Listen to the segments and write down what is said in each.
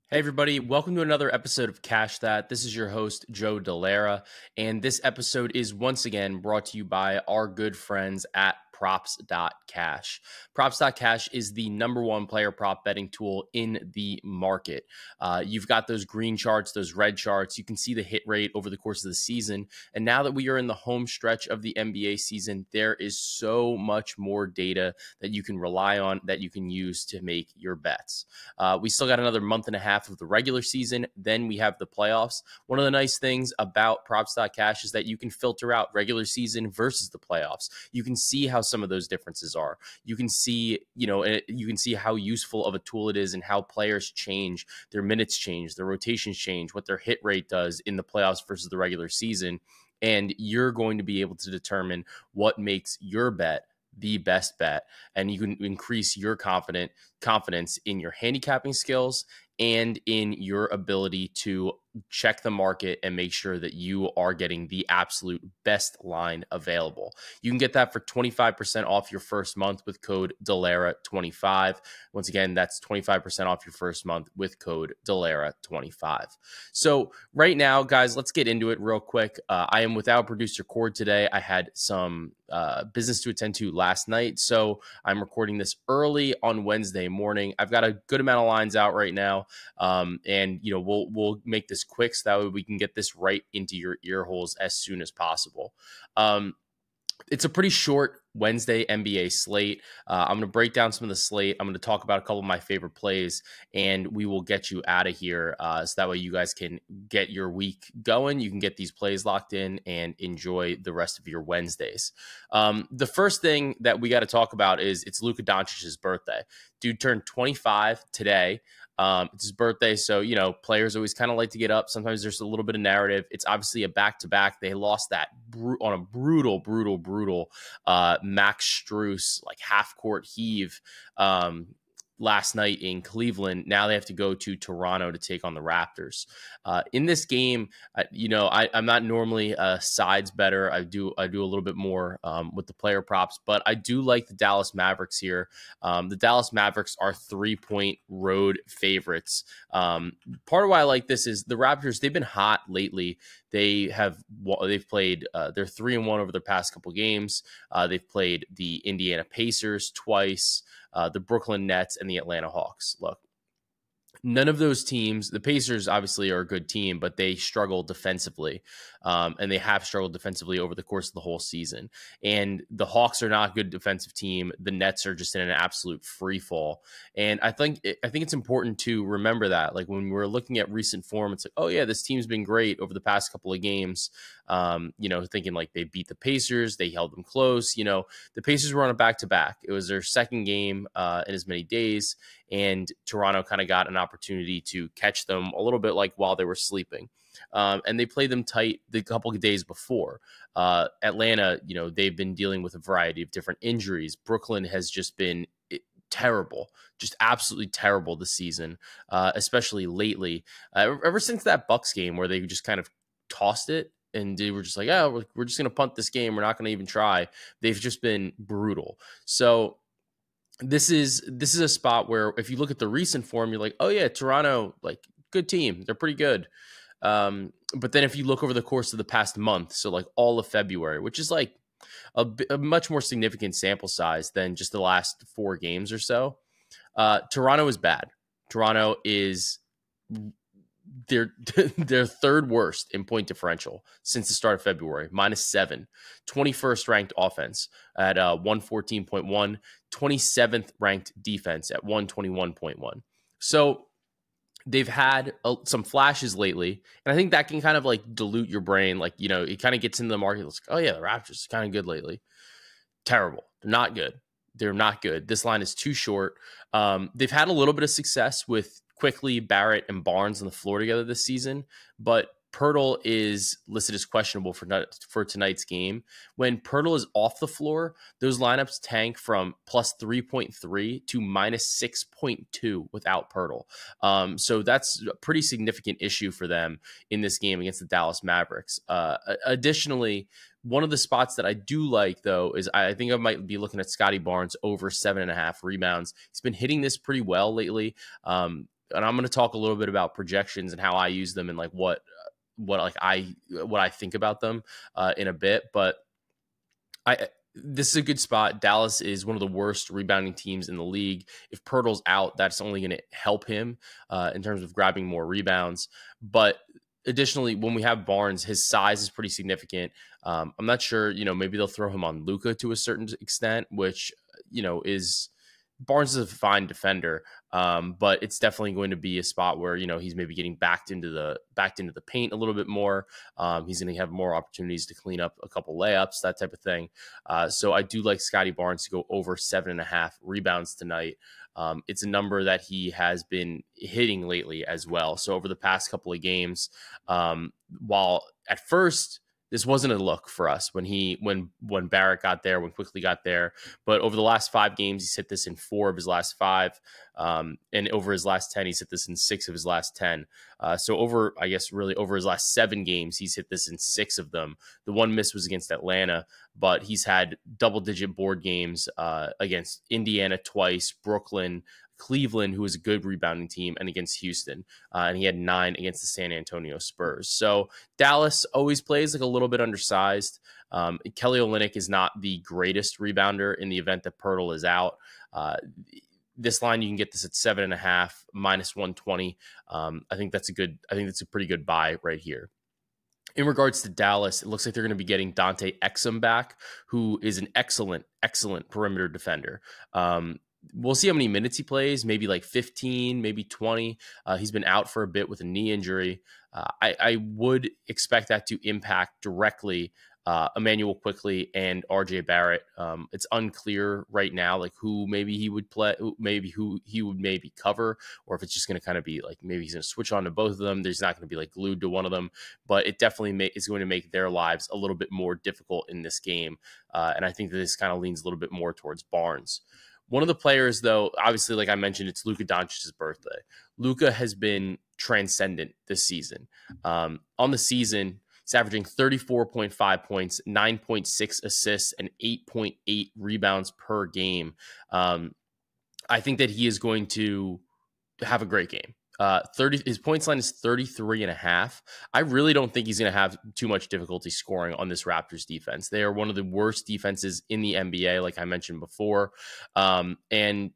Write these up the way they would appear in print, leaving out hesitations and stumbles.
Hey everybody, welcome to another episode of Cash That. This is your host, Joe Dellera, and this episode is once again brought to you by our good friends at Props.cash. Props.cash is the number one player prop betting tool in the market. You've got those green charts, those red charts. You can see the hit rate over the course of the season. And now that we are in the home stretch of the NBA season, there is so much more data that you can rely on, that you can use to make your bets. We still got another month and a half of the regular season. Then we have the playoffs. One of the nice things about Props.cash is that you can filter out regular season versus the playoffs. You can see how some of those differences are. You can see, you can see how useful of a tool it is and how players change, their minutes change, their rotations change, what their hit rate does in the playoffs versus the regular season. And you're going to be able to determine what makes your bet the best bet. And you can increase your confidence in your handicapping skills and in your ability to check the market and make sure that you are getting the absolute best line available. You can get that for 25% off your first month with code Dellera25. Once again, that's 25% off your first month with code Dellera25. So right now, guys, let's get into it real quick. I am without producer Cord today. I had some business to attend to last night, so I'm recording this early on Wednesday morning. I've got a good amount of lines out right now, and we'll make this quick so that way we can get this right into your ear holes as soon as possible. It's a pretty short Wednesday NBA slate. I'm going to break down some of the slate. I'm going to talk about a couple of my favorite plays, and we will get you out of here so that way you guys can get your week going. You can get these plays locked in and enjoy the rest of your Wednesdays. The first thing that we got to talk about is it's Luka Doncic's birthday. Dude turned 25 today. It's his birthday, so, players always kind of like to get up. Sometimes there's a little bit of narrative. It's obviously a back-to-back. They lost that on a brutal Max Strus, like half-court heave last night in Cleveland. Now they have to go to Toronto to take on the Raptors. In this game, I'm not normally a sides better. I do a little bit more with the player props, but I do like the Dallas Mavericks here. The Dallas Mavericks are 3-point road favorites. Part of why I like this is the Raptors, they've been hot lately. They've played, they're 3-1 over their past couple games. They've played the Indiana Pacers twice, the Brooklyn Nets, and the Atlanta Hawks. Look, none of those teams, the Pacers obviously are a good team, but they struggle defensively, and they have struggled defensively over the course of the whole season. And the Hawks are not a good defensive team. The Nets are just in an absolute free fall. And I think it's important to remember that, like when we're looking at recent form, it's like, oh yeah, this team's been great over the past couple of games. Thinking like they beat the Pacers, they held them close. The Pacers were on a back-to-back. It was their second game in as many days, and Toronto kind of got an opportunity to catch them a little bit like while they were sleeping. And they played them tight the couple of days before. Atlanta, they've been dealing with a variety of different injuries. Brooklyn has just been terrible, just absolutely terrible this season, especially lately. Ever since that Bucks game where they just kind of tossed it, and they were just like, oh, we're just going to punt this game. We're not going to even try. They've just been brutal. So this is a spot where if you look at the recent form, you're like, oh yeah, Toronto, like good team. They're pretty good. But then if you look over the course of the past month, so like all of February, which is like a much more significant sample size than just the last 4 games or so, Toronto is bad. Toronto is they're third worst in point differential since the start of February, -7, 21st ranked offense at 114.1, 27th ranked defense at 121.1. So they've had some flashes lately, and I think that can kind of like dilute your brain. Like, it kind of gets into the market. It's like, oh yeah, the Raptors are kind of good lately. Terrible. They're not good. They're not good. This line is too short. They've had a little bit of success with Quickly, Barrett, and Barnes on the floor together this season, but Pirtle is listed as questionable for tonight's game. When Pirtle is off the floor, those lineups tank from plus 3.3 to minus 6.2 without Pirtle. So that's a pretty significant issue for them in this game against the Dallas Mavericks. Additionally, one of the spots that I do like, though, is I think I might be looking at Scotty Barnes over 7.5 rebounds. He's been hitting this pretty well lately. and I'm going to talk a little bit about projections and how I use them and like what I think about them in a bit. But this is a good spot. Dallas is one of the worst rebounding teams in the league. If Pirtle's out, that's only going to help him in terms of grabbing more rebounds. But additionally, when we have Barnes, his size is pretty significant. I'm not sure, maybe they'll throw him on Luka to a certain extent, which, is Barnes is a fine defender, but it's definitely going to be a spot where he's maybe getting backed into the paint a little bit more. He's going to have more opportunities to clean up a couple layups, that type of thing. So I do like Scotty Barnes to go over 7.5 rebounds tonight. It's a number that he has been hitting lately as well. So over the past couple of games, while at first this wasn't a look for us when Barrett got there, when Quickly got there. But over the last 5 games, he's hit this in 4 of his last 5. And over his last 10, he's hit this in 6 of his last 10. So over his last 7 games, he's hit this in 6 of them. The one miss was against Atlanta, but he's had double-digit board games against Indiana twice, Brooklyn, Cleveland, who is a good rebounding team, and against Houston. And he had 9 against the San Antonio Spurs. So Dallas always plays like a little bit undersized. Kelly Olynyk is not the greatest rebounder in the event that Pirtle is out. This line, you can get this at 7.5, minus 120. I think that's a pretty good buy right here. In regards to Dallas, it looks like they're going to be getting Dante Exum back, who is an excellent perimeter defender. We'll see how many minutes he plays, maybe like 15, maybe 20. He's been out for a bit with a knee injury. I would expect that to impact directly Emmanuel Quickly and RJ Barrett. It's unclear right now, like who maybe he would play, who he would maybe cover, or if it's just going to kind of be like maybe he's going to switch on to both of them. There's not going to be like glued to one of them, but it definitely is going to make their lives a little bit more difficult in this game. And I think that this kind of leans a little bit more towards Barnes. One of the players, though, obviously, like I mentioned, it's Luka Doncic's birthday. Luka has been transcendent this season. On the season, he's averaging 34.5 points, 9.6 assists, and 8.8 rebounds per game. I think that he is going to have a great game. His points line is 33.5. I really don't think he's going to have too much difficulty scoring on this Raptors defense. They are one of the worst defenses in the NBA, like I mentioned before. And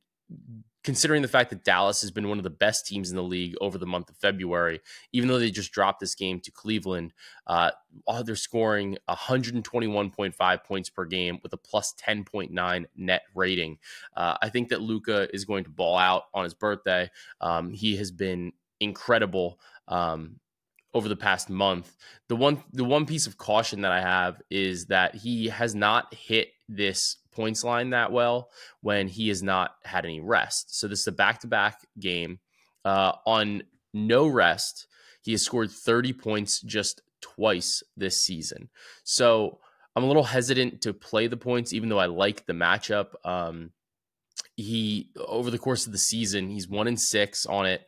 considering the fact that Dallas has been one of the best teams in the league over the month of February, even though they just dropped this game to Cleveland, they're scoring 121.5 points per game with a plus 10.9 net rating. I think that Luka is going to ball out on his birthday. He has been incredible over the past month. The one piece of caution that I have is that he has not hit this points line that well when he has not had any rest. So this is a back-to-back game. On no rest, he has scored 30 points just twice this season. So I'm a little hesitant to play the points, even though I like the matchup. He, over the course of the season, he's 1-6 on it.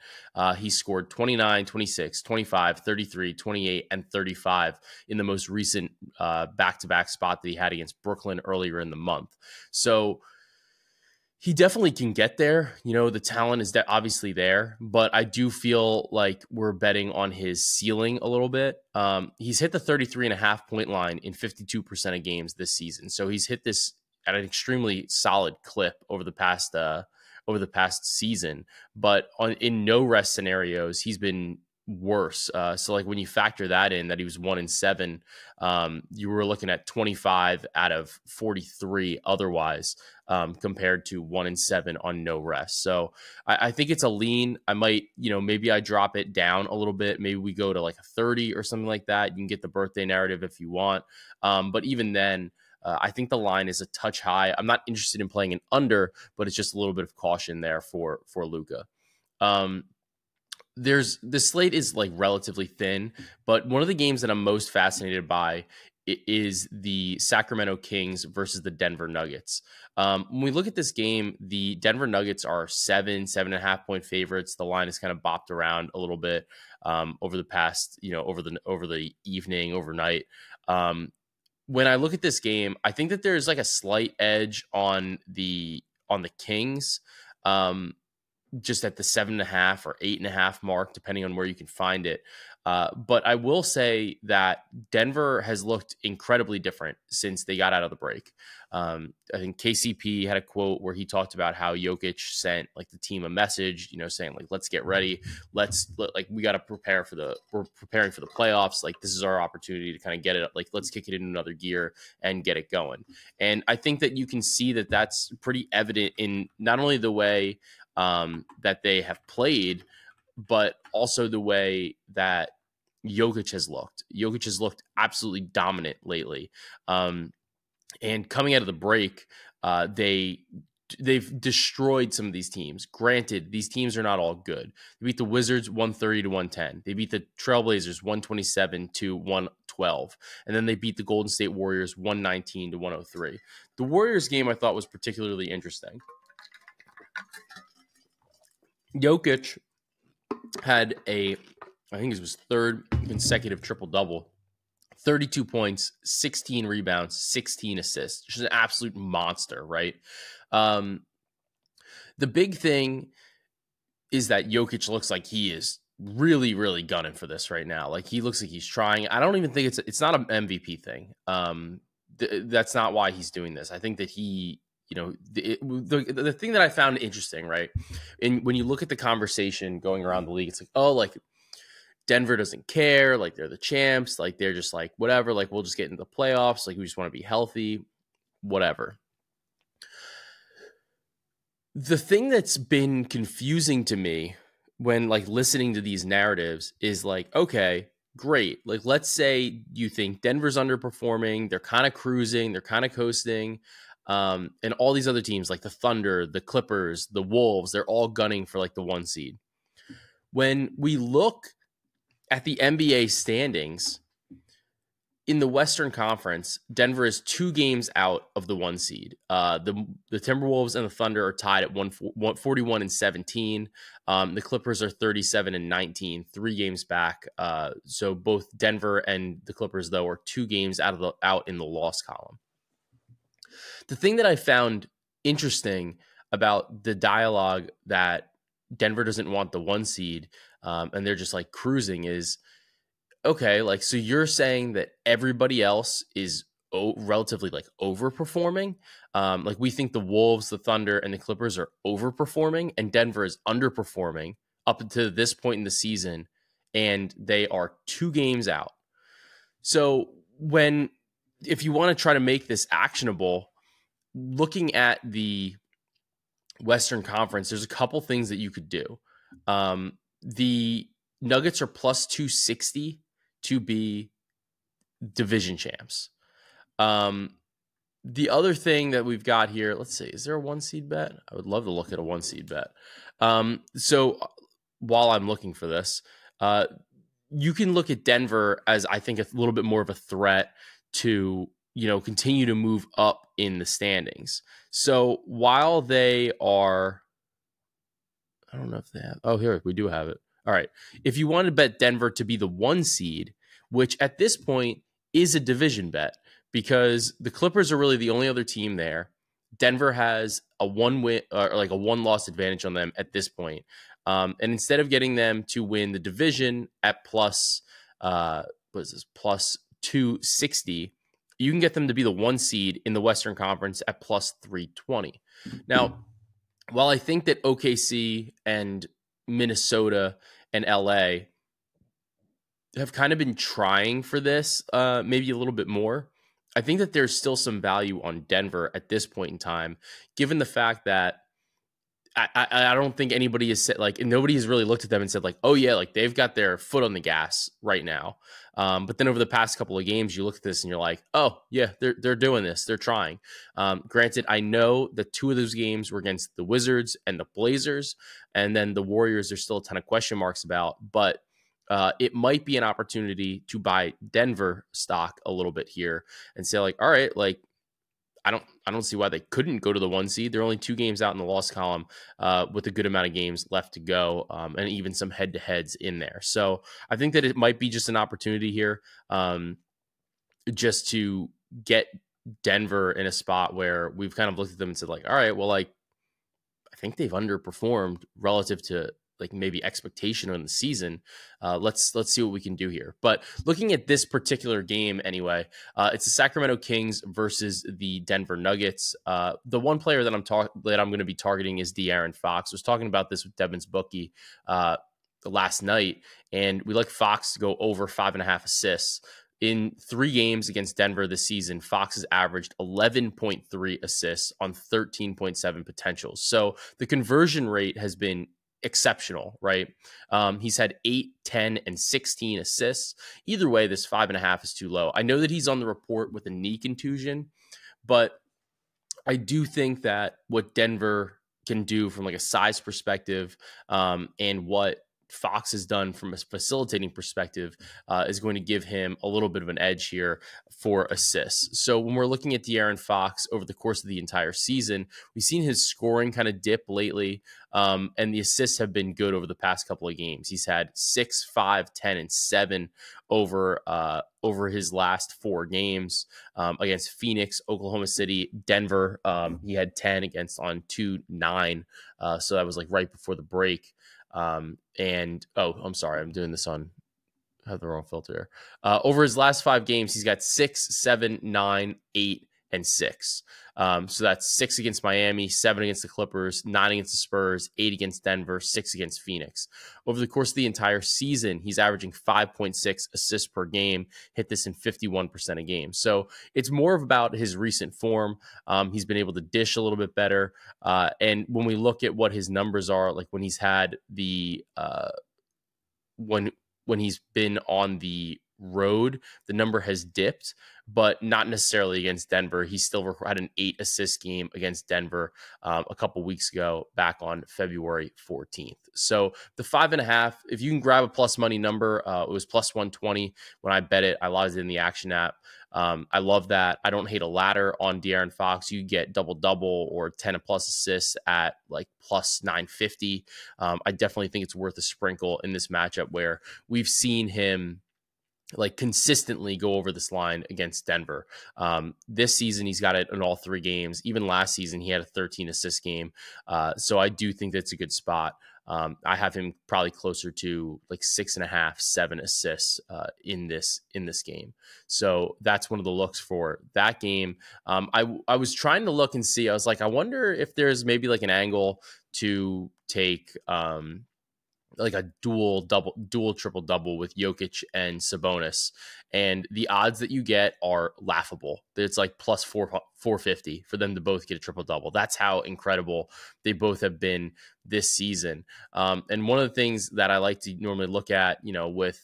He scored 29, 26, 25, 33, 28, and 35 in the most recent back-to-back spot that he had against Brooklyn earlier in the month. So he definitely can get there. The talent is obviously there, but I do feel like we're betting on his ceiling a little bit. He's hit the 33.5 point line in 52% of games this season. So he's hit this at an extremely solid clip over the past season, but in no rest scenarios, he's been worse. So like when you factor that in, that he was 1-7, you were looking at 25 out of 43 otherwise, compared to 1-7 on no rest. So I think it's a lean. I might, maybe I drop it down a little bit. Maybe we go to like a 30 or something like that. You can get the birthday narrative if you want. But even then, I think the line is a touch high. I'm not interested in playing an under, but it's just a little bit of caution there for Luka. The slate is like relatively thin, but one of the games that I'm most fascinated by is the Sacramento Kings versus the Denver Nuggets. When we look at this game, the Denver Nuggets are 7.5 point favorites. The line is kind of bopped around a little bit over the past, over the evening, overnight. When I look at this game, I think that there's like a slight edge on the Kings. just at the 7.5 or 8.5 mark, depending on where you can find it. But I will say that Denver has looked incredibly different since they got out of the break. I think KCP had a quote where he talked about how Jokic sent like the team a message, saying like, let's get ready. We got to we're preparing for the playoffs. Like, this is our opportunity to kind of get it, like, let's kick it in another gear and get it going. And I think that you can see that that's pretty evident in not only the way that they have played, but also the way that Jokic has looked. Jokic has looked absolutely dominant lately. And coming out of the break, they've destroyed some of these teams. Granted, these teams are not all good. They beat the Wizards 130-110. They beat the Trailblazers 127-112. And then they beat the Golden State Warriors 119-103. The Warriors game I thought was particularly interesting. Jokic had I think it was third consecutive triple-double. 32 points, 16 rebounds, 16 assists. Just an absolute monster, right? The big thing is that Jokic looks like he is really, really gunning for this right now. Like, he looks like he's trying. I don't even think it's not an MVP thing. That's not why he's doing this. I think that he, the thing that I found interesting, right? And when you look at the conversation going around the league, it's like, oh, like, Denver doesn't care. Like, they're the champs. Like, they're just like, whatever. Like, we'll just get into the playoffs. Like, we just want to be healthy, whatever. The thing that's been confusing to me when, like, listening to these narratives is like, okay, great. Like, let's say you think Denver's underperforming. They're kind of cruising. They're kind of coasting. And all these other teams like the Thunder, the Clippers, the Wolves, they're all gunning for like the 1 seed. When we look at the NBA standings in the Western Conference, Denver is 2 games out of the 1 seed. The Timberwolves and the Thunder are tied at 41-17. The Clippers are 37-19, 3 games back. So both Denver and the Clippers, though, are 2 games out in the loss column. The thing that I found interesting about the dialogue that Denver doesn't want the 1 seed, and they're just like cruising is, okay, like, so you're saying that everybody else is relatively like overperforming. Like, we think the Wolves, the Thunder, and the Clippers are overperforming, and Denver is underperforming up until this point in the season, and they are 2 games out. So if you want to try to make this actionable, looking at the Western Conference, there's a couple things that you could do. The Nuggets are plus 260 to be division champs. The other thing that we've got here, let's see, is there a 1 seed bet? I would love to look at a 1 seed bet. So while I'm looking for this, you can look at Denver as, I think, a little bit more of a threat to, continue to move up in the standings. So while they are, I don't know if they have, oh, here, we do have it. All right. If you want to bet Denver to be the 1 seed, which at this point is a division bet because the Clippers are really the only other team there. Denver has a 1-win or like a 1-loss advantage on them at this point. And instead of getting them to win the division at plus 260, you can get them to be the 1 seed in the Western Conference at plus 320. Now, while I think that OKC and Minnesota and LA have kind of been trying for this, maybe a little bit more, I think that there's still some value on Denver at this point in time, given the fact that I don't think anybody has said, like, nobody has really looked at them and said, like, oh yeah, like, they've got their foot on the gas right now. But then over the past couple of games, you look at this and you're like, oh yeah, they're doing this. They're trying. Granted, I know that 2 of those games were against the Wizards and the Blazers, and then the Warriors, there's still a ton of question marks about, but it might be an opportunity to buy Denver stock a little bit here and say, like, all right, like, I don't see why they couldn't go to the 1 seed. They're only 2 games out in the loss column with a good amount of games left to go, and even some head-to-heads in there. So I think that it might be just an opportunity here just to get Denver in a spot where we've kind of looked at them and said, like, all right, well, like, I think they've underperformed relative to like maybe expectation on the season. Let's see what we can do here. But looking at this particular game anyway, it's the Sacramento Kings versus the Denver Nuggets. The one player that I'm going to be targeting is De'Aaron Fox. I was talking about this with Devin's bookie last night, and we like Fox to go over 5.5 assists. In 3 games against Denver this season, Fox has averaged 11.3 assists on 13.7 potentials. So the conversion rate has been exceptional, right? He's had 8, 10, and 16 assists. Either way, this 5.5 is too low. I know that he's on the report with a knee contusion, but I do think that what Denver can do from like a size perspective, and what Fox has done from a facilitating perspective, is going to give him a little bit of an edge here for assists. So when we're looking at De'Aaron Fox over the course of the entire season, we've seen his scoring kind of dip lately, and the assists have been good over the past couple of games. He's had 6, 5, 10, and 7 over his last 4 games, against Phoenix, Oklahoma City, Denver. He had 10 against on 2-9. So that was like right before the break. I'm sorry, I'm doing this on, I have the wrong filter. Over his last 5 games, he's got 6, 7, 9, 8, and 6. So that's 6 against Miami, 7 against the Clippers, 9 against the Spurs, 8 against Denver, 6 against Phoenix. Over the course of the entire season, he's averaging 5.6 assists per game, hit this in 51% of games. So it's more about his recent form. He's been able to dish a little bit better. And when we look at what his numbers are, like when he's had the, when he's been on the road, the number has dipped, but not necessarily against Denver. He still had an 8 assist game against Denver a couple weeks ago, back on February 14th. So the 5.5, if you can grab a plus money number, it was plus 120 when I bet it. I logged it in the Action app. I love that. I don't hate a ladder on De'Aaron Fox. You get double or 10 plus assists at like plus 950. I definitely think it's worth a sprinkle in this matchup where we've seen him like consistently go over this line against Denver. This season, he's got it in all 3 games. Even last season, he had a 13 assist game. So I do think that's a good spot. I have him probably closer to like 6.5, 7 assists in this game. So that's one of the looks for that game. I was trying to look and see. I was like, I wonder if there's maybe like an angle to take like a dual triple double with Jokic and Sabonis, and the odds that you get are laughable. It's like plus 450 for them to both get a triple double. That's how incredible they both have been this season. And one of the things that I like to normally look at, you know, with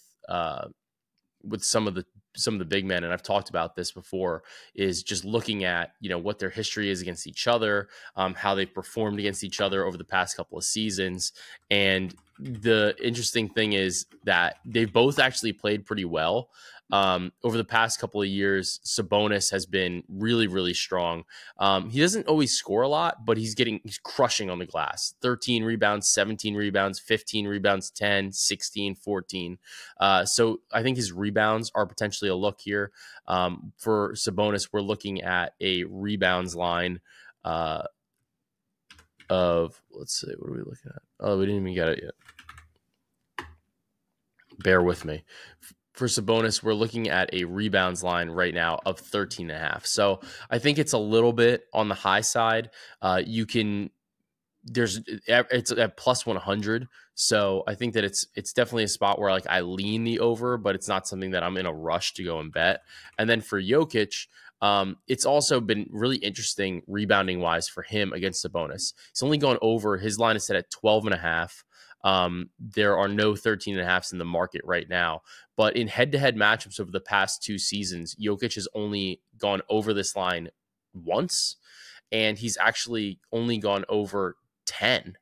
some of the big men, and I've talked about this before, is just looking at, you know, what their history is against each other, how they've performed against each other over the past couple of seasons. And the interesting thing is that they've both actually played pretty well. Over the past couple of years, Sabonis has been really, really strong. He doesn't always score a lot, but he's crushing on the glass. 13 rebounds, 17 rebounds, 15 rebounds, 10, 16, 14. So I think his rebounds are potentially a look here. For Sabonis, we're looking at a rebounds line of, let's see, what are we looking at? Oh, we didn't even get it yet. Bear with me. For Sabonis, we're looking at a rebounds line right now of 13.5. So I think it's a little bit on the high side. It's at plus 100. So I think that it's definitely a spot where like I lean the over, but it's not something that I'm in a rush to go and bet. And then for Jokic, it's also been really interesting rebounding wise for him against Sabonis. He's only gone over. His line is set at 12.5. There are no 13.5s in the market right now, but in head-to-head matchups over the past 2 seasons, Jokic has only gone over this line once, and he's actually only gone over 10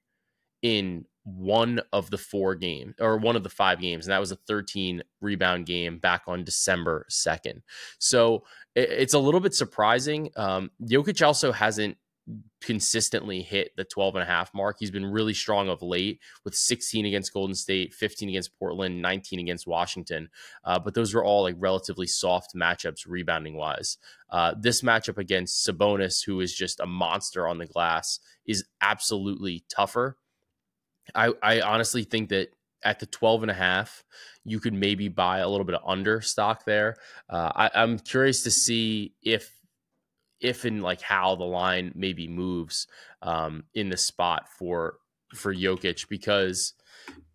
in one of the 4 games, or one of the 5 games, and that was a 13 rebound game back on December 2nd. So it's a little bit surprising. Jokic also hasn't consistently hit the 12.5 mark. He's been really strong of late with 16 against Golden State, 15 against Portland, 19 against Washington. But those were all like relatively soft matchups rebounding wise. This matchup against Sabonis, who is just a monster on the glass, is absolutely tougher. I honestly think that at the 12.5, you could maybe buy a little bit of under stock there. I'm curious to see if and like how the line maybe moves in the spot for Jokic, because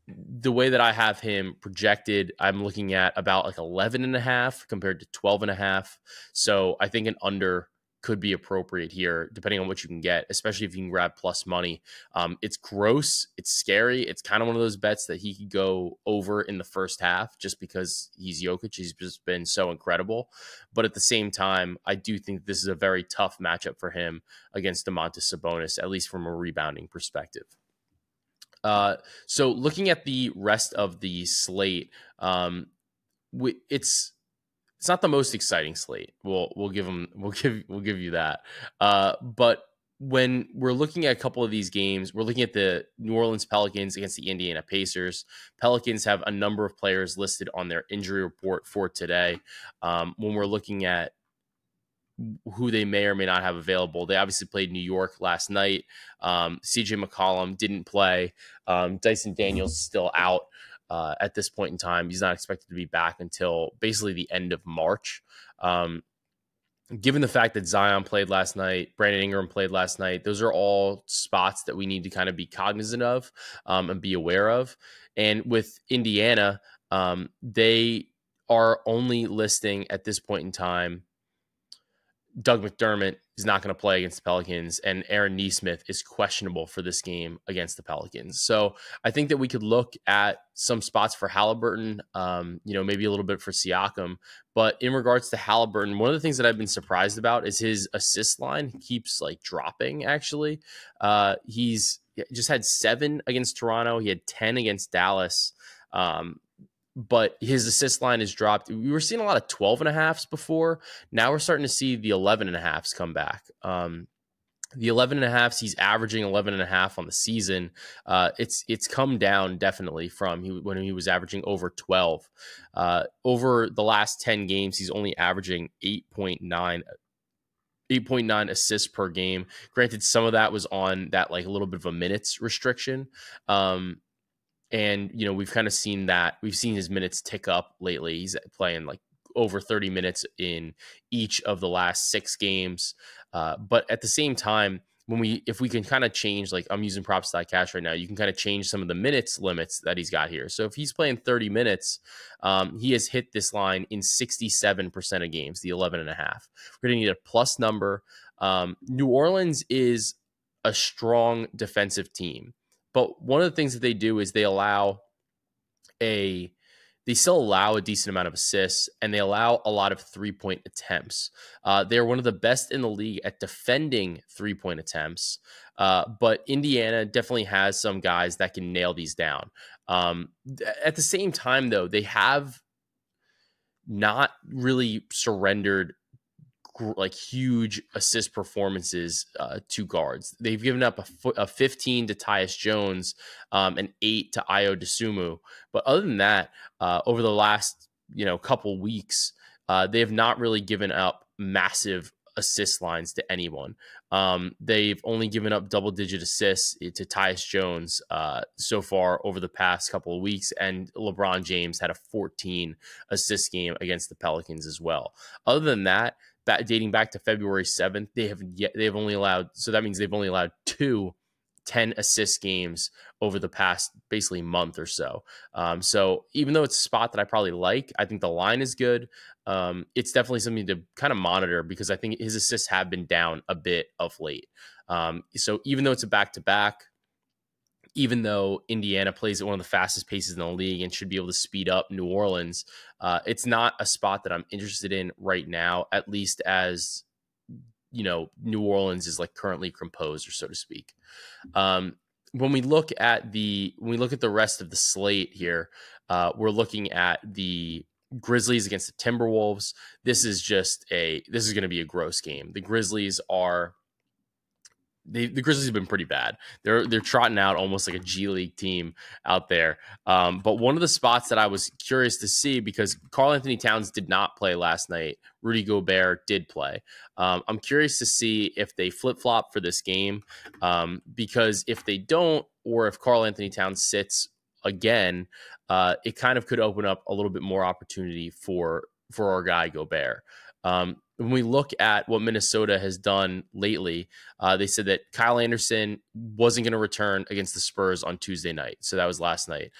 the way that I have him projected, I'm looking at about like 11.5 compared to 12.5. So I think an under could be appropriate here, depending on what you can get, especially if you can grab plus money. It's gross. It's scary. It's kind of one of those bets that he could go over in the first half just because he's Jokic. He's just been so incredible. But at the same time, I do think this is a very tough matchup for him against Domantas Sabonis, at least from a rebounding perspective. So looking at the rest of the slate, it's not the most exciting slate. We'll give you that. But when we're looking at a couple of these games, we're looking at the New Orleans Pelicans against the Indiana Pacers. Pelicans have a number of players listed on their injury report for today. When we're looking at who they may or may not have available, they obviously played New York last night. CJ McCollum didn't play. Dyson Daniels still out. At this point in time, he's not expected to be back until basically the end of March. Given the fact that Zion played last night, Brandon Ingram played last night, those are all spots that we need to kind of be cognizant of and be aware of. And with Indiana, they are only listing at this point in time Doug McDermott is not going to play against the Pelicans, and Aaron Nesmith is questionable for this game against the Pelicans. So I think that we could look at some spots for Halliburton, maybe a little bit for Siakam. But in regards to Halliburton, one of the things that I've been surprised about is his assist line keeps like dropping, actually. He's just had 7 against Toronto. He had 10 against Dallas. But his assist line has dropped. We were seeing a lot of 12.5s before. Now we're starting to see the 11.5s come back. The 11.5s, he's averaging 11.5 on the season. It's come down definitely from when he was averaging over 12. Over the last 10 games, he's only averaging 8.9 assists per game. Granted, some of that was on that like a little bit of a minutes restriction. And, we've kind of seen that. We've seen his minutes tick up lately. He's playing like over 30 minutes in each of the last 6 games. But at the same time, if we can kind of change, like I'm using props.cash right now, you can kind of change some of the minutes limits that he's got here. So if he's playing 30 minutes, he has hit this line in 67% of games, the 11.5. We're going to need a plus number. New Orleans is a strong defensive team. But one of the things that they do is they still allow a decent amount of assists, and they allow a lot of 3-point attempts. They're one of the best in the league at defending 3-point attempts. But Indiana definitely has some guys that can nail these down. At the same time, though, they have not really surrendered like huge assist performances to guards. They've given up a 15 to Tyus Jones, an 8 to Ayo Dosunmu. But other than that, over the last couple weeks, they have not really given up massive assist lines to anyone. They've only given up double-digit assists to Tyus Jones so far over the past couple of weeks, and LeBron James had a 14 assist game against the Pelicans as well. Other than that, dating back to February 7th, they've only allowed, so that means they've only allowed 2 10 assist games over the past basically month or so. So even though it's a spot that I probably like, I think the line is good. It's definitely something to kind of monitor because I think his assists have been down a bit of late. So even though it's a back-to-back, even though Indiana plays at one of the fastest paces in the league and should be able to speed up New Orleans, it's not a spot that I'm interested in right now, at least as, New Orleans is like currently composed, or so to speak. When we look at the rest of the slate here, we're looking at the Grizzlies against the Timberwolves. This is going to be a gross game. The Grizzlies are the Grizzlies have been pretty bad. They're trotting out almost like a G League team out there. But one of the spots that I was curious to see, because Karl Anthony Towns did not play last night, Rudy Gobert did play. I'm curious to see if they flip flop for this game, because if they don't, or if Karl Anthony Towns sits again, it kind of could open up a little bit more opportunity for our guy Gobert. When we look at what Minnesota has done lately, they said that Kyle Anderson wasn't going to return against the Spurs on Tuesday night. So that was last night.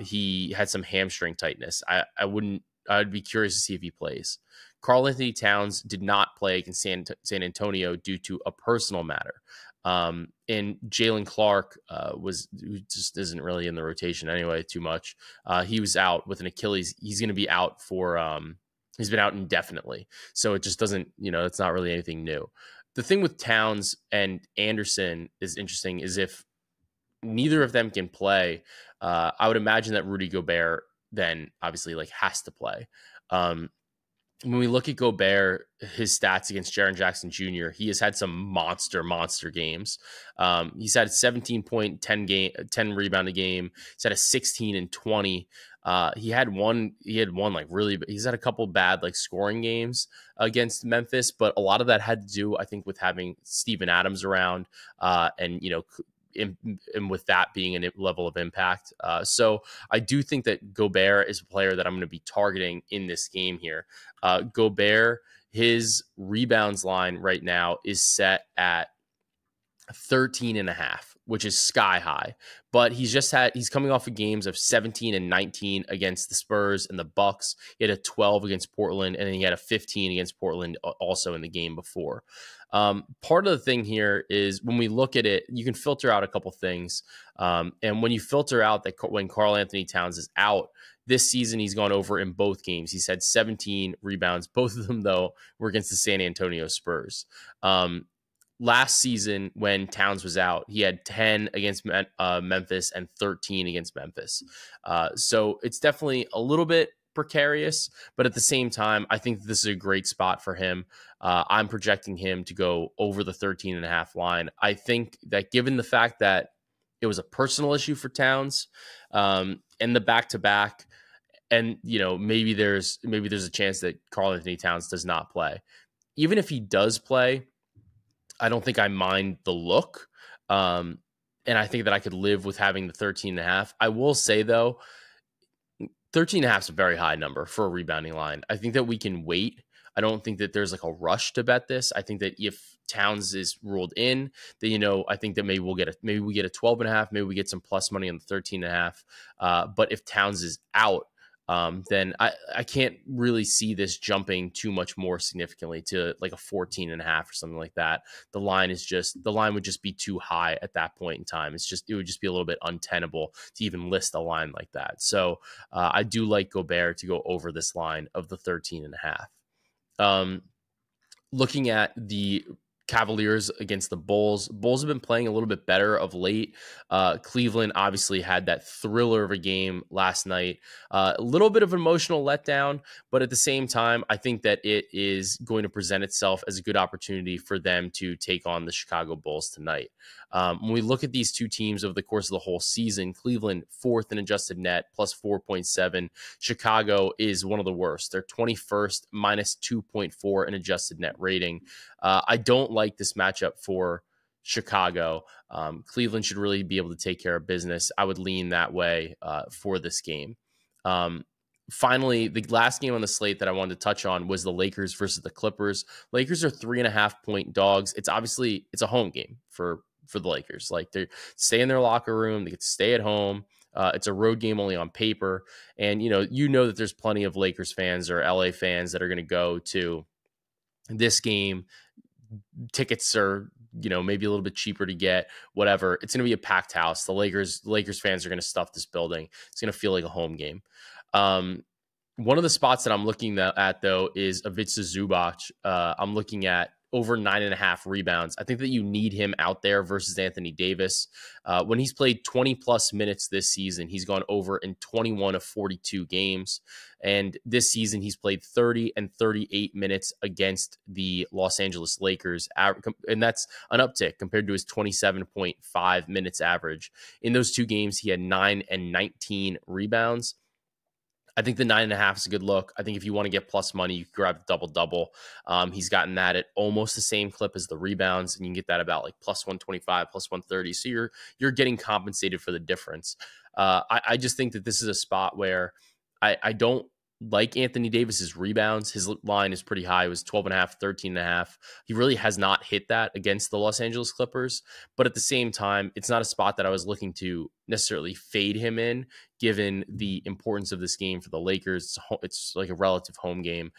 He had some hamstring tightness. I'd be curious to see if he plays. Karl Anthony Towns did not play against San Antonio due to a personal matter. And Jalen Clark who just isn't really in the rotation anyway too much. He was out with an Achilles. He's going to be out for he's been out indefinitely. So it just doesn't, it's not really anything new. The thing with Towns and Anderson is interesting is if neither of them can play, I would imagine that Rudy Gobert then obviously has to play. When we look at Gobert, his stats against Jaren Jackson Jr., he has had some monster games. He's had a 10 rebound a game. He's had a 16 and 20. He's had a couple bad scoring games against Memphis, but a lot of that had to do, I think, with having Steven Adams around, and with that being a level of impact. So I do think that Gobert is a player that I'm going to be targeting in this game here. Gobert, his rebounds line right now is set at 13.5, which is sky high, but he's coming off of games of 17 and 19 against the Spurs and the Bucks. He had a 12 against Portland, and then he had a 15 against Portland also in the game before. Part of the thing here is when we look at it, you can filter out a couple things. And when you filter out that when Karl Anthony Towns is out this season, he's gone over in both games. He's had 17 rebounds. Both of them, though, were against the San Antonio Spurs. Last season, when Towns was out, he had 10 against Memphis and 13 against Memphis. So it's definitely a little bit precarious, but at the same time, I think this is a great spot for him. I'm projecting him to go over the 13.5 line. I think that given the fact that it was a personal issue for Towns, and the back-to-back, and maybe there's a chance that Karl Anthony Towns does not play. Even if he does play, I don't think I mind the look. And I think that I could live with having the 13.5. I will say, though, 13.5 is a very high number for a rebounding line. I think that we can wait. I don't think that there's a rush to bet this. I think that if Towns is ruled in, then, I think that maybe we get a 12.5. Maybe we get some plus money on the 13.5. But if Towns is out, then I can't really see this jumping too much more significantly to a 14.5 or something like that. The line would just be too high at that point in time. It would just be a little bit untenable to even list a line like that. So I do like Gobert to go over this line of the 13.5. Looking at the Cavaliers against the Bulls. Bulls have been playing a little bit better of late. Cleveland obviously had that thriller of a game last night. A little bit of an emotional letdown, but at the same time, I think that it is going to present itself as a good opportunity for them to take on the Chicago Bulls tonight. When we look at these two teams over the course of the whole season, Cleveland 4th in adjusted net, plus 4.7. Chicago is one of the worst. They're 21st, minus 2.4 in adjusted net rating. I don't like this matchup for Chicago. Cleveland should really be able to take care of business. I would lean that way for this game. Finally, the last game on the slate that I wanted to touch on was the Lakers versus the Clippers. Lakers are 3.5-point dogs. It's a home game for the Lakers. They stay in their locker room. They get to stay at home. It's a road game only on paper. And, that there's plenty of Lakers fans or LA fans that are going to go to this game. Tickets are, maybe a little bit cheaper to get, whatever. It's going to be a packed house. The Lakers fans are going to stuff this building. It's going to feel like a home game. One of the spots that I'm looking at, though, is Ivica Zubac. I'm looking at over 9.5 rebounds. I think that you need him out there versus Anthony Davis. When he's played 20 plus minutes this season, he's gone over in 21 of 42 games. And this season, he's played 30 and 38 minutes against the Los Angeles Lakers. And that's an uptick compared to his 27.5 minutes average. In those two games, he had 9 and 19 rebounds. I think the 9.5 is a good look. I think if you want to get plus money, you can grab the double-double. He's gotten that at almost the same clip as the rebounds, and you can get that about like plus 125, plus 130. So you're getting compensated for the difference. I just think that this is a spot where I don't like Anthony Davis's rebounds. His line is pretty high. It was 12.5, 13.5. He really has not hit that against the Los Angeles Clippers. But at the same time, it's not a spot that I was looking to necessarily fade him in, given the importance of this game for the Lakers. It's like a relative home game.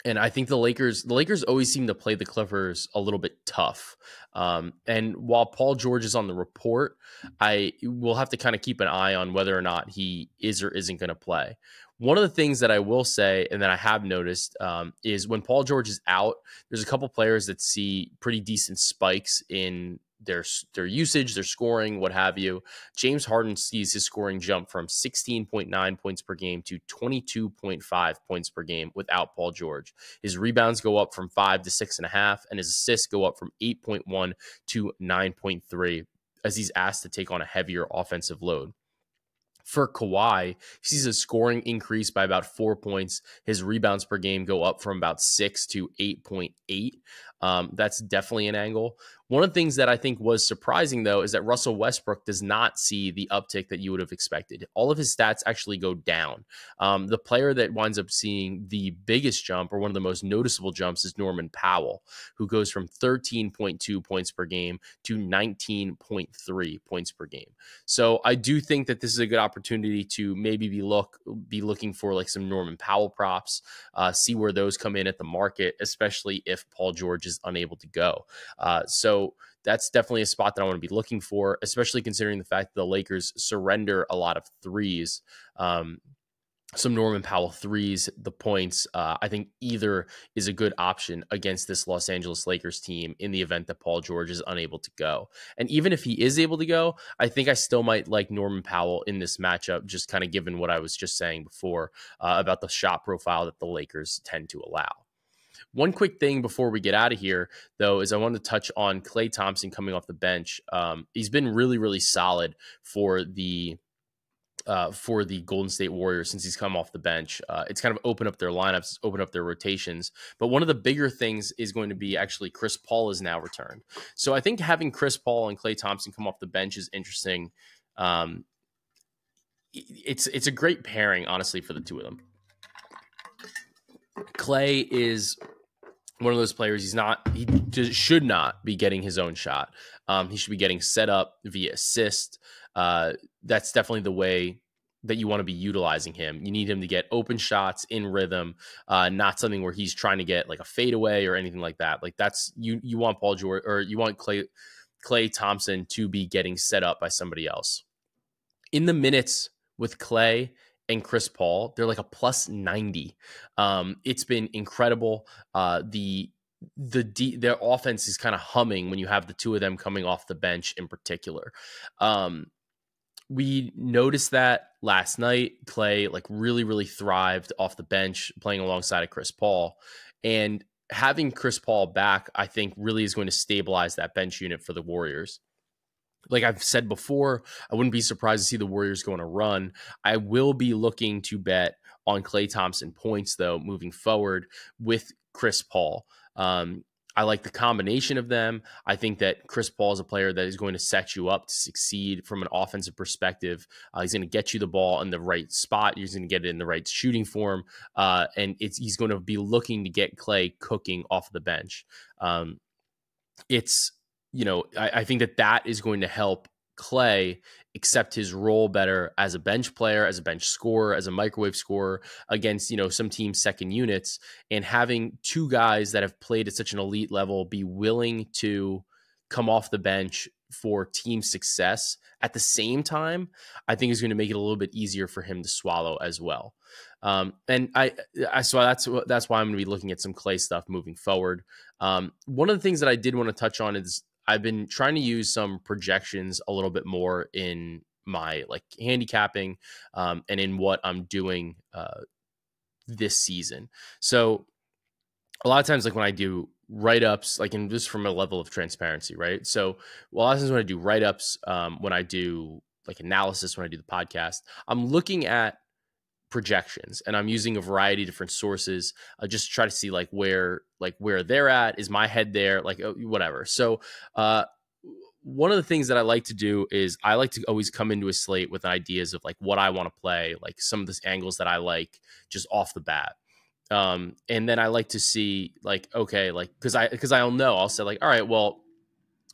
And I think the Lakers always seem to play the Clippers a little bit tough. And while Paul George is on the report, I will have to kind of keep an eye on whether or not he is or isn't going to play. One of the things that I will say, and that I have noticed, is when Paul George is out, there's a couple players that see pretty decent spikes in their usage, their scoring, what have you. James Harden sees his scoring jump from 16.9 points per game to 22.5 points per game without Paul George. His rebounds go up from 5 to 6.5, and his assists go up from 8.1 to 9.3 as he's asked to take on a heavier offensive load. For Kawhi, he sees his scoring increase by about 4 points. His rebounds per game go up from about 6 to 8.8. That's definitely an angle. One of the things that I think was surprising, though, is that Russell Westbrook does not see the uptick that you would have expected. All of his stats actually go down. The player that winds up seeing the biggest jump, or one of the most noticeable jumps, is Norman Powell, who goes from 13.2 points per game to 19.3 points per game. So I do think that this is a good opportunity to maybe be looking for like some Norman Powell props, see where those come in at the market, especially if Paul George is unable to go. So that's definitely a spot that I want to be looking for, especially considering the fact that the Lakers surrender a lot of threes. Some Norman Powell threes, the points. I think either is a good option against this Los Angeles Lakers team in the event that Paul George is unable to go. And even if he is able to go, I think I still might like Norman Powell in this matchup, just kind of given what I was just saying before about the shot profile that the Lakers tend to allow. One quick thing before we get out of here, though, is I wanted to touch on Klay Thompson coming off the bench. He's been really, really solid for the Golden State Warriors since he's come off the bench. It's kind of opened up their lineups, opened up their rotations. But one of the bigger things is going to be actually Chris Paul is now returned. So I think having Chris Paul and Klay Thompson come off the bench is interesting. It's a great pairing, honestly, for the two of them. Klay is one of those players. He just should not be getting his own shot. He should be getting set up via assist. That's definitely the way that you want to be utilizing him. You need him to get open shots in rhythm, not something where he's trying to get like a fadeaway or anything like that. Like that's you want Paul George, or you want Klay Thompson to be getting set up by somebody else. In the minutes with Klay and Chris Paul, they're like a plus 90. It's been incredible. Their offense is kind of humming when you have the two of them coming off the bench in particular. We noticed that last night. Klay like really, really thrived off the bench playing alongside of Chris Paul, and having Chris Paul back, I think really is going to stabilize that bench unit for the Warriors. Like I've said before, I wouldn't be surprised to see the Warriors go on a run. I will be looking to bet on Klay Thompson points, though, moving forward with Chris Paul. I like the combination of them. I think that Chris Paul is a player that is going to set you up to succeed from an offensive perspective. He's going to get you the ball in the right spot. He's going to get it in the right shooting form. And he's going to be looking to get Klay cooking off the bench. I think that is going to help Klay accept his role better as a bench player, as a bench scorer, as a microwave scorer against, some team's second units, and having two guys that have played at such an elite level be willing to come off the bench for team success at the same time, I think is going to make it a little bit easier for him to swallow as well. And so that's why I'm going to be looking at some Klay stuff moving forward. One of the things that I did want to touch on is I've been trying to use some projections a little bit more in my like handicapping and in what I'm doing this season. So a lot of times, like when I do write-ups, like in just from a level of transparency, right? So a lot of times when I do write-ups, when I do like analysis, when I do the podcast, I'm looking at projections and I'm using a variety of different sources just to try to see like where they're at. Is my head there? Like whatever. So one of the things that I like to do is I like to always come into a slate with ideas of like what I want to play, like some of the angles that I like just off the bat. And then I like to see like, okay, like, cause I'll know, I'll say like, all right, well,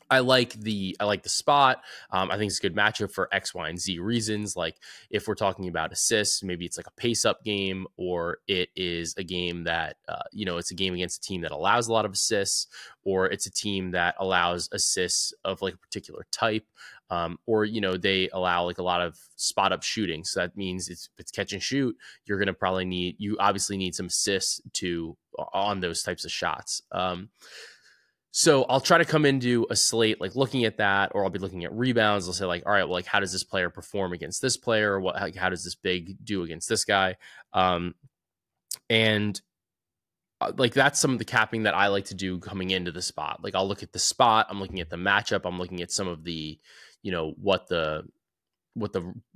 I like the spot. I think it's a good matchup for X, Y, and Z reasons. Like if we're talking about assists, maybe it's like a pace up game, or it is a game that, it's a game against a team that allows a lot of assists, or it's a team that allows assists of like a particular type. Or, they allow like a lot of spot up shooting. So that means it's catch and shoot. You obviously need some assists on those types of shots. So I'll try to come into a slate, like looking at that, or I'll be looking at rebounds. I'll say like, all right, well, like how does this player perform against this player? Or how does this big do against this guy? And like, that's some of the capping that I like to do coming into the spot. Like I'll look at the spot. I'm looking at the matchup. I'm looking at some of the, what the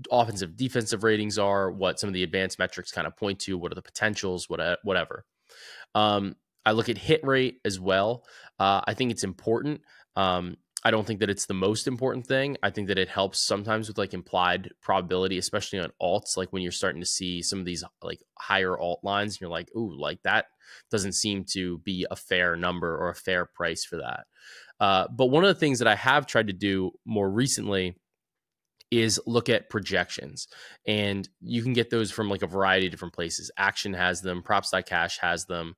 offensive defensive ratings are, what some of the advanced metrics kind of point to, what are the potentials, whatever. I look at hit rate as well. I think it's important. I don't think that it's the most important thing. I think that it helps sometimes with like implied probability, especially on alts. Like when you're starting to see some of these like higher alt lines, and you're like, ooh, like that doesn't seem to be a fair number or a fair price for that. But one of the things that I have tried to do more recently is look at projections, and you can get those from like a variety of different places. Action has them, props.cash has them,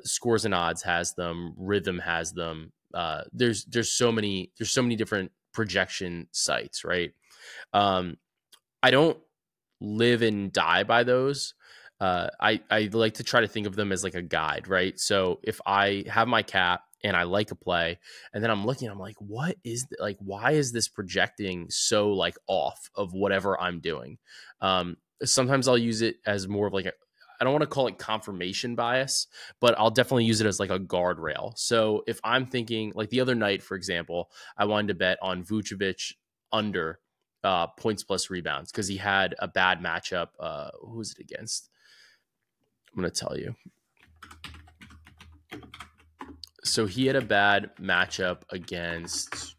Scores and Odds has them, Rhythm has them. There's so many different projection sites, right? I don't live and die by those. I like to try to think of them as like a guide, right? So if I have my cap and I like a play, and then I'm looking, I'm like, why is this projecting so like off of whatever I'm doing? Sometimes I'll use it as more of like I don't want to call it confirmation bias, but I'll definitely use it as like a guardrail. So if I'm thinking like the other night, for example, I wanted to bet on Vucevic under points plus rebounds because he had a bad matchup. Who was it against? I'm going to tell you. So he had a bad matchup against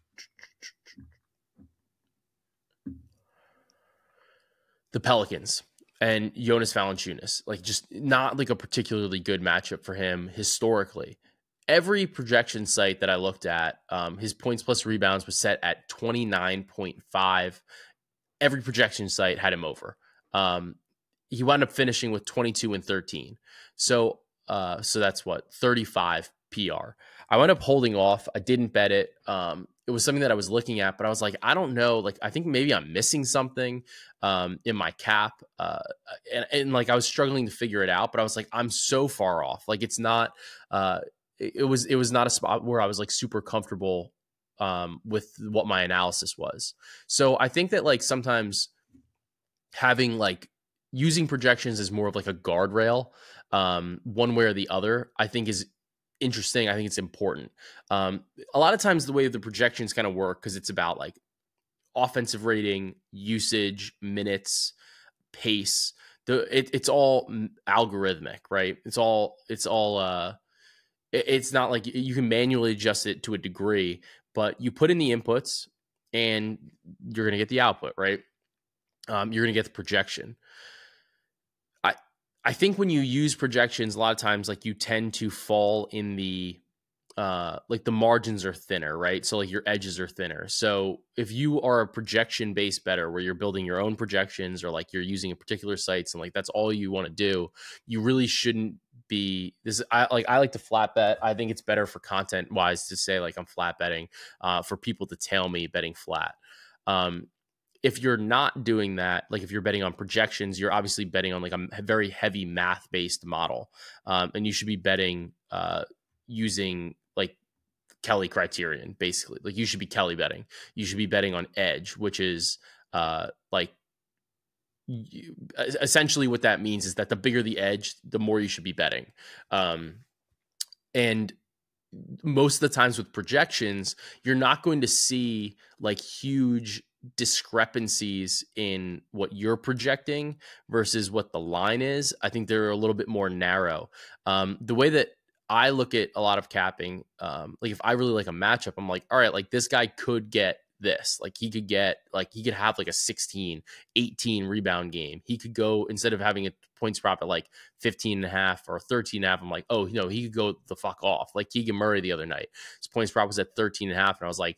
the Pelicans and Jonas Valanciunas. Like just not like a particularly good matchup for him historically. Every projection site that I looked at, his points plus rebounds was set at 29.5. Every projection site had him over. He wound up finishing with 22 and 13. So that's what, 35 PR. I wound up holding off. I didn't bet it. It was something that I was looking at, but I was like, I don't know. Like, I think maybe I'm missing something in my cap. And like, I was struggling to figure it out, but I was like, I'm so far off. Like, it's not, it was not a spot where I was like super comfortable with what my analysis was. So I think that like sometimes having like using projections is more of like a guardrail, one way or the other, I think is interesting. I think it's important. A lot of times the way the projections kind of work, because it's about like offensive rating, usage, minutes, pace. It's all algorithmic, right? It's not like you can manually adjust it to a degree, but you put in the inputs and you're going to get the output, right? You're going to get the projection. I think when you use projections, a lot of times, like you tend to fall in the, like the margins are thinner, right? So like your edges are thinner. So if you are a projection based bettor where you're building your own projections or like you're using a particular sites and like that's all you want to do, you really shouldn't be this. I like to flat bet. I think it's better for content wise to say like I'm flat betting for people to tail me betting flat. If you're not doing that, like if you're betting on projections, you're obviously betting on like a very heavy math based model, and you should be betting using like Kelly criterion, basically. Like you should be Kelly betting. You should be betting on edge, which is like essentially what that means is that the bigger the edge, the more you should be betting. And most of the times with projections, you're not going to see like huge discrepancies in what you're projecting versus what the line is. I think they're a little bit more narrow. The way that I look at a lot of capping, like if I really like a matchup, I'm like, all right, like this guy could get this, like he could have like a 16, 18 rebound game. He could go, instead of having a points prop at like 15 and a half or 13 and a half, I'm like, oh, he could go the fuck off. Like Keegan Murray the other night, his points prop was at 13 and a half. And I was like,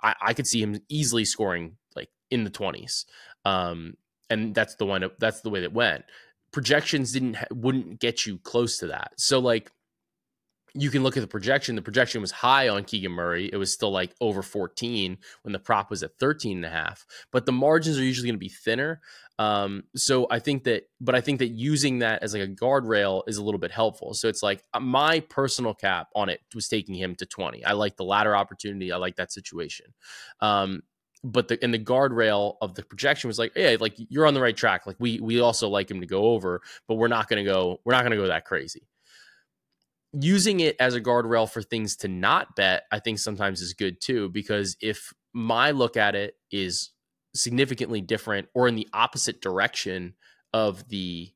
I could see him easily scoring like in the 20s. And that's the way that went. Projections wouldn't get you close to that. So like, you can look at the projection. The projection was high on Keegan Murray. It was still like over 14 when the prop was at 13 and a half, but the margins are usually going to be thinner. So I think that using that as like a guardrail is a little bit helpful. So it's like my personal cap on it was taking him to 20. I like the ladder opportunity. I like that situation. But the guardrail of the projection was like, yeah, like you're on the right track. Like we also like him to go over, but we're not going to go that crazy. Using it as a guardrail for things to not bet, I think sometimes is good too, because if my look at it is significantly different or in the opposite direction of the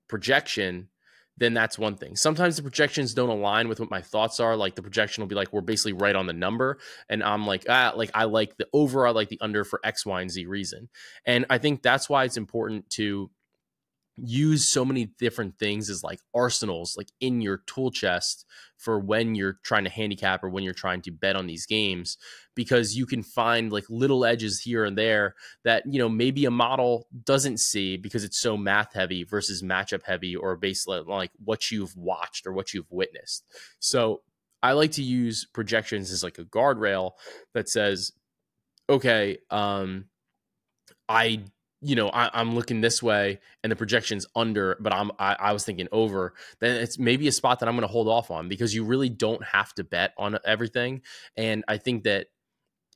projection, then that's one thing. Sometimes the projections don't align with what my thoughts are. Like the projection will be like, we're basically right on the number. And I'm like, like I like the over, I like the under for X, Y, and Z reason. And I think that's why it's important to use so many different things as like arsenals, like in your tool chest for when you're trying to handicap or when you're trying to bet on these games, because you can find like little edges here and there that, maybe a model doesn't see because it's so math heavy versus matchup heavy or based like what you've watched or what you've witnessed. So I like to use projections as like a guardrail that says, okay, I'm looking this way and the projection's under, but I was thinking over, then it's maybe a spot that I'm going to hold off on, because you really don't have to bet on everything. And I think that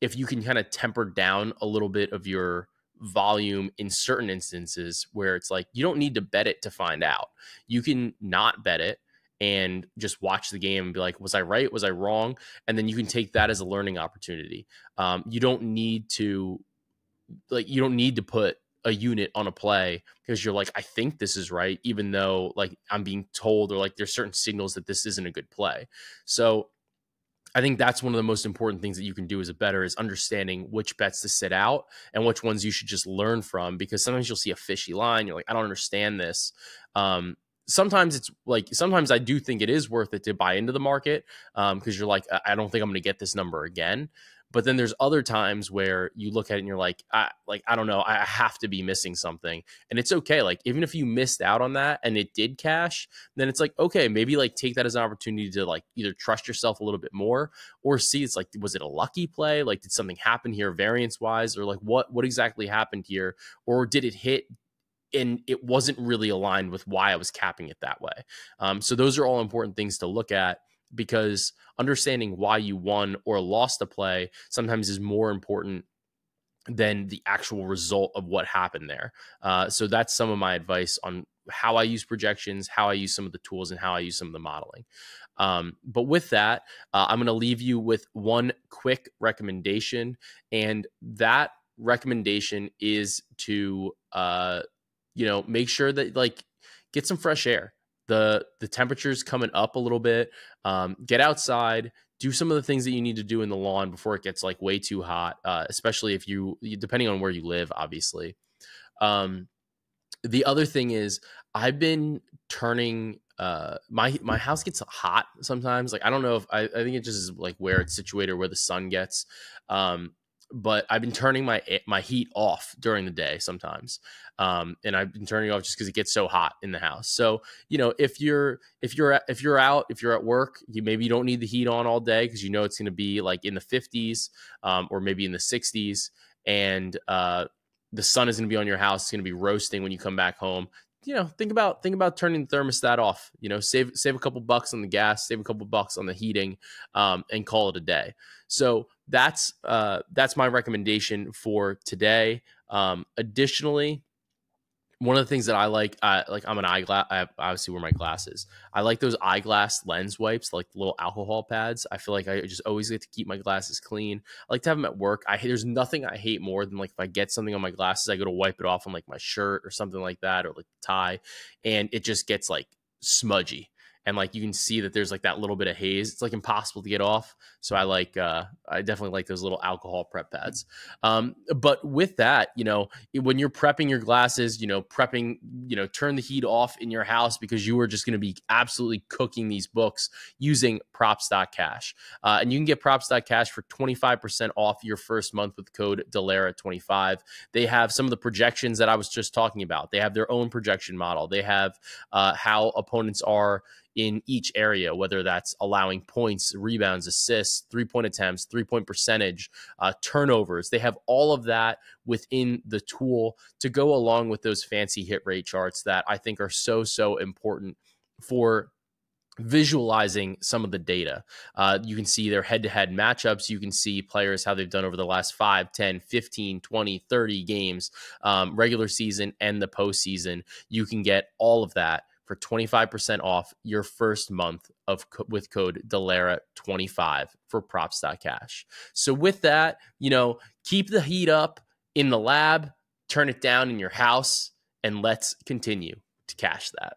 if you can kind of temper down a little bit of your volume in certain instances where it's like, you don't need to bet it to find out. You can not bet it and just watch the game and be like, was I right? Was I wrong? And then you can take that as a learning opportunity. You don't need to put a unit on a play because you're like, I think this is right, even though like I'm being told, or like there's certain signals that this isn't a good play. So I think that's one of the most important things that you can do as a bettor, is understanding which bets to sit out and which ones you should just learn from, because sometimes you'll see a fishy line. You're like, I don't understand this. Sometimes I do think it is worth it to buy into the market, because you're like, I don't think I'm going to get this number again. But then there's other times where you look at it and you're like, I don't know, I have to be missing something. And it's okay. Like, even if you missed out on that and it did cash, then it's like, okay, maybe like take that as an opportunity to like either trust yourself a little bit more, or see, it's like, was it a lucky play? Like, did something happen here variance wise? Or like, what exactly happened here? Or did it hit and it wasn't really aligned with why I was capping it that way? So those are all important things to look at, because understanding why you won or lost a play sometimes is more important than the actual result of what happened there. So that's some of my advice on how I use projections, how I use some of the tools, and how I use some of the modeling. But with that, I'm going to leave you with one quick recommendation. And that recommendation is to, make sure that like get some fresh air. The temperature's coming up a little bit. Get outside, do some of the things that you need to do in the lawn before it gets like way too hot, especially if you depending on where you live, obviously. The other thing is, I've been turning my house gets hot sometimes. Like, I don't know if I think it just is like where it's situated, where the sun gets. but I've been turning my heat off during the day sometimes. And I've been turning it off just because it gets so hot in the house. So, if you're at work, maybe you don't need the heat on all day because it's going to be like in the 50s, or maybe in the 60s, and the sun is going to be on your house. It's going to be roasting when you come back home. Think about turning the thermostat off. Save a couple bucks on the gas, save a couple bucks on the heating, and call it a day. So that's my recommendation for today. Additionally, one of the things that I like I'm an eyeglass. I obviously wear my glasses. I like those eyeglass lens wipes, like little alcohol pads. I feel like I just always get to keep my glasses clean. I like to have them at work. There's nothing I hate more than like if I get something on my glasses, I go to wipe it off on like my shirt or something like that, or like the tie, and it just gets like smudgy. And like you can see that there's like that little bit of haze. It's like impossible to get off. So I definitely like those little alcohol prep pads. But with that, when you're prepping your glasses, turn the heat off in your house because you are just going to be absolutely cooking these books using props.cash. And you can get props.cash for 25% off your first month with code Dellera25. They have some of the projections that I was just talking about. They have their own projection model. They have how opponents are in each area, whether that's allowing points, rebounds, assists, 3-point attempts, 3-point percentage, turnovers. They have all of that within the tool to go along with those fancy hit rate charts that I think are so, so important for visualizing some of the data. You can see their head-to-head matchups. You can see players, how they've done over the last 5, 10, 15, 20, 30 games, regular season and the postseason. You can get all of that for 25% off your first month with code Dellera25 for props.cash. So with that, keep the heat up in the lab, turn it down in your house, and let's continue to cash that.